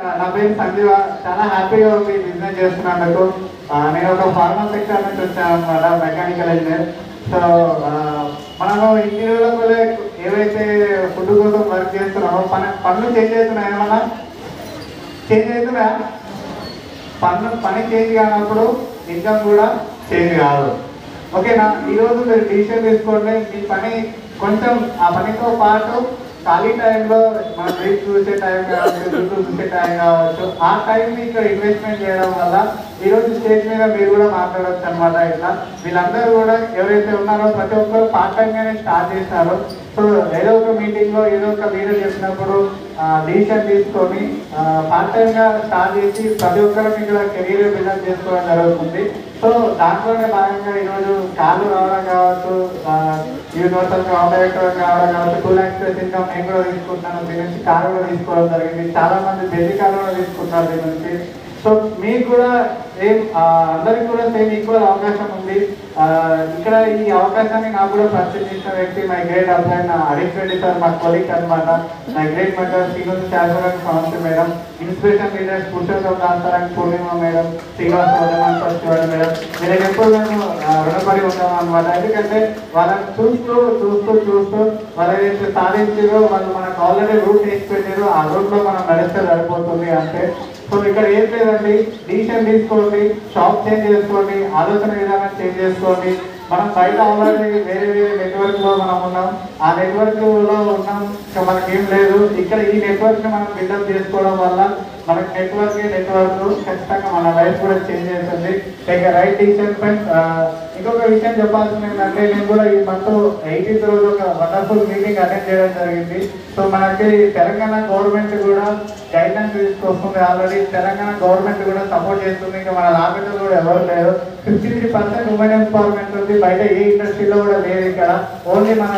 నా పేరు సంజీవ. చాలా హ్యాపీగా ఉంది బిజినెస్ చేస్తున్నందుకు. నేను ఒక ఫార్మల్ సెక్టర్ నుంచి వచ్చాను అనమాట, మెకానికల్ ఇంజనీర్. సో మనము ఇన్ని రోజుల ఏవైతే ఫుడ్ కోసం వర్క్ చేస్తున్నామో పనులు చేంజ్ అవుతున్నాయి, ఏమన్నా చేంజ్ అవుతున్నా? పని చేంజ్ కానప్పుడు ఇన్కమ్ కూడా చేంజ్ కాదు. ఓకేనా? ఈరోజు మీరు డిసిషన్ తీసుకోండి. మీ పని కొంచెం ఆ పనితో పాటు ఖాళీ టైంలో మన రీల్స్ చూసే టైం కావచ్చు, యూట్యూబ్ చూసే టైం కావచ్చు, ఆ టైంని ఇక్కడ ఇన్వెస్ట్మెంట్ చేయడం వల్ల ఈరోజు స్టేజ్ మీద మీరు కూడా మాట్లాడవచ్చు అనమాట. ఇట్లా వీళ్ళందరూ కూడా ఎవరైతే ఉన్నారో ప్రతి ఒక్కరు పార్ట్ టైంగానే స్టార్ట్ చేశారు. సో ఏదో ఒక మీటింగ్లో ఏదో ఒక లీడర్ చెప్పినప్పుడు డిసిషన్ తీసుకొని పార్ట్ టైంగా స్టార్ట్ చేసి ప్రతి ఒక్కరు ఇక్కడ కెరీర్ బిల్డప్ చేసుకోవడం జరుగుతుంది. సో దాంట్లోనే భాగంగా ఈరోజు కార్లు రావడం కావచ్చు, యూనివర్సల్ ఆపరేటర్ కావడం కావచ్చు, 2 lakhs ఇన్కమ్ నేను కూడా తీసుకుంటున్నాను. దీని నుంచి కారు కూడా తీసుకోవడం జరిగింది. చాలా మంది బేసిక్ కారు కూడా తీసుకుంటారు దీని నుంచి. సో మీకు కూడా సేమ్ అందరికి కూడా సేమ్ ఈక్వల్ అవకాశం ఉంది. ఇక్కడ ఈ అవకాశాన్ని నాకు కూడా పరిచయం చేసిన వ్యక్తి మై గ్రేట్ అబ్బాయి హరీష్ రెడ్డి సార్, మా కొలీగ్ అనమాట. My great mentor Srinivas Shastri సంస్థ మేడం, ఇన్స్పిరేషన్ లీడర్స్ పురుషోత్తం దాసరాంగ్ పూర్ణిమ మేడం, శ్రీనివాస్ శివాడు మేడం. మీరు ఎప్పుడు మేము రుణపడి ఉంటాం అనమాట. ఎందుకంటే వాళ్ళని చూస్తూ వాళ్ళు ఏదైతే సాధించారో వాళ్ళు మనకు ఆల్రెడీ రూట్ వేసి పెట్టారో ఆ రూట్లో మనం నడిస్తే సరిపోతుంది అంతే. సో ఇక్కడ ఏం లేదండి, డిసిషన్ తీసుకోండి, షాప్ చేంజ్ చేసుకోండి, ఆలోచన విధానం చేంజ్ చేసుకోండి. మనం బయట ఆల్రెడీ వేరే నెట్వర్క్లో మనం ఉన్నాం, ఆ నెట్వర్క్లో ఉన్నాం. ఇంకా మనకేం లేదు. ఇక్కడ ఈ నెట్వర్క్ని మనం బిల్డప్ చేసుకోవడం వల్ల మనకి నెట్వర్క్ ఖచ్చితంగా మన లైఫ్ కూడా చేంజ్ అవుతుంది. Take right decision friends. ఇంకొక విషయం చెప్పాల్సింది ఏంటంటే, నేను కూడా ఈ మంత్ 18th రోజు ఒక వండర్ఫుల్ మీటింగ్ అటెండ్ చేయడం జరిగింది. సో మనకి తెలంగాణ గవర్నమెంట్ కూడా గైడ్లైన్స్ తీసుకొస్తుంది. ఆల్రెడీ తెలంగాణ గవర్నమెంట్ కూడా సపోర్ట్ చేస్తుంది. ఇంకా మన లాభాలు కూడా ఎవరు లేరు. 53% ఉమెన్ ఎంపవర్మెంట్ ఉంది. బయట ఏ ఇండస్ట్రీలో కూడా లేదు. ఇక్కడ ఓన్లీ మన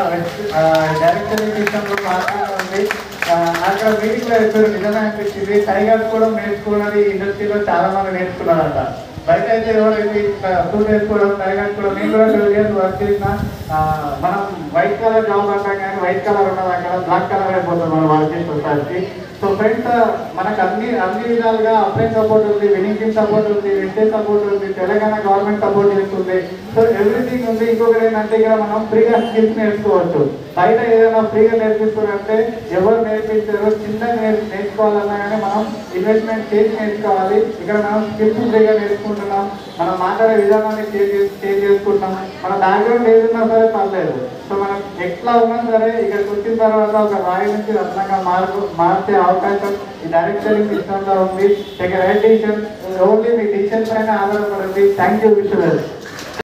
డైరెక్టర్ సిస్టంలో మాత్రమే ఉంది. అక్కడ మీటింగ్లో చెప్పారు, నిజంగా అనిపించింది. టైగర్స్ కూడా నేర్చుకున్నది ఇండస్ట్రీలో చాలా మంది నేర్చుకున్నారంట. బయట అయితే ఎవరైతే ఫుడ్ వేసుకోవడం టైగర్స్ కూడా, నేను కూడా 12 years వర్క్ చేసిన. మనం వైట్ కలర్ జాబ్ అంటాం కానీ వైట్ కలర్ ఉన్నది అక్కడ బ్లాక్ కలర్ అయిపోతుంది మనం వర్క్ చేసేసరికి. సో ఫ్రెండ్స్, మనకు అన్ని విధాలుగా అప్లైన్ సపోర్ట్ ఉంది, వినింగ్ టీమ్ సపోర్ట్ ఉంది, వింటేజ్ సపోర్ట్ ఉంది, తెలంగాణ గవర్నమెంట్ సపోర్ట్ చేస్తుంది. సో ఎవ్రీథింగ్ ఉంది. ఇంకొకటి ఏంటంటే, ఇక్కడ మనం ఫ్రీగా స్కిల్స్ నేర్చుకోవచ్చు. బయట ఏదైనా ఫ్రీగా నేర్పిస్తున్నారంటే ఎవరు నేర్పించారు, చిన్నగా నేర్చుకోవాలన్నా కానీ మనం ఇన్వెస్ట్మెంట్ చేసి నేర్చుకోవాలి. ఇక్కడ మనం స్కిల్స్ ఫ్రీగా నేర్చుకుంటున్నాం. మనం మాట్లాడే విధానాన్ని చేంజ్ చేసుకుంటున్నాం. మన బ్యాక్గ్రౌండ్ ఏదన్నా సరే పర్లేదు. సో మనం ఎట్లా ఉన్నా సరే ఇక్కడికి వచ్చిన తర్వాత ఒక రాయి నుంచి రత్నంగా మార్చే అవకాశం ఈ డైరెక్ట్ సెల్లింగ్ సిస్టంలో ఉంది. రైట్ డిసిషన్ ఓన్లీ మీ డిసిషన్ పైన ఆధారపడింది. Thank you wish.